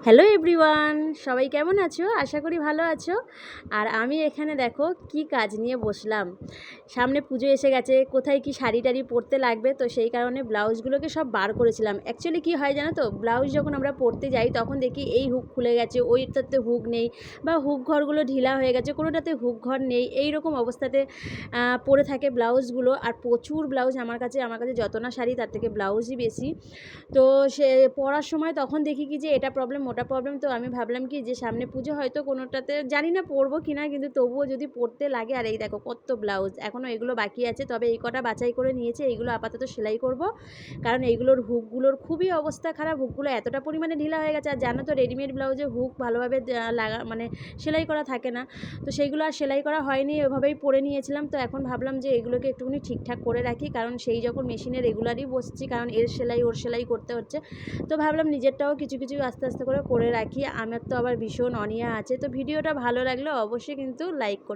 Hello everyone, সবাই কেমন আছো? আশা করি ভালো আছো। আর আমি এখানে দেখো কি কাজ নিয়ে বসলাম। সামনে পুজো এসে গেছে, কোথায় কি শাড়ি টাড়ি পরতে লাগবে, তো সেই কারণে ব্লাউজগুলোকে সব বার করেছিলাম। অ্যাকচুয়ালি কি হয় জানো তো, ব্লাউজ যখন আমরা পরতে যাই তখন দেখি এই হুক খুলে গেছে, ওইটাতে হুক নেই, বা হুক ঘরগুলো ঢিলা হয়ে গেছে, কোনোটাতে হুক ঘর নেই, এই রকম অবস্থাতে পরে থাকে ব্লাউজগুলো। আর প্রচুর ব্লাউজ আমার কাছে যত না শাড়ি তার থেকে ব্লাউজই বেশি। তো সে পড়ার সময় তখন দেখি কি যে এটা প্রবলেম ওটা প্রবলেম, তো আমি ভাবলাম কি যে সামনে পুজো হয়তো কোনোটাতে জানি না পরবো কি না, কিন্তু তবুও যদি পরতে লাগে। আর এই দেখো কত ব্লাউজ, এখনও এগুলো বাকি আছে, তবে এই কটা বাছাই করে নিয়েছে, এইগুলো আপাতত সেলাই করব। কারণ এইগুলোর হুকগুলোর খুবই অবস্থা খারাপ, হুকগুলো এতটা পরিমাণে ঢিলা হয়ে গেছে। আর জানো তো রেডিমেড ব্লাউজে হুক ভালোভাবে মানে সেলাই করা থাকে না, তো সেইগুলো আর সেলাই করা হয়নি, ওভাবেই পরে নিয়েছিলাম। তো এখন ভাবলাম যে এগুলোকে একটুখানি ঠিকঠাক করে রাখি, কারণ সেই যখন মেশিনে রেগুলারই বসছি, কারণ এর সেলাই ওর সেলাই করতে হচ্ছে, তো ভাবলাম নিজেরটাও কিছু কিছু আস্তে আস্তে করে রাখি। আমার তো আবার ভীষণ অনীহা আছে। তো ভিডিওটা ভালো লাগলে অবশ্যই কিন্তু লাইক করতে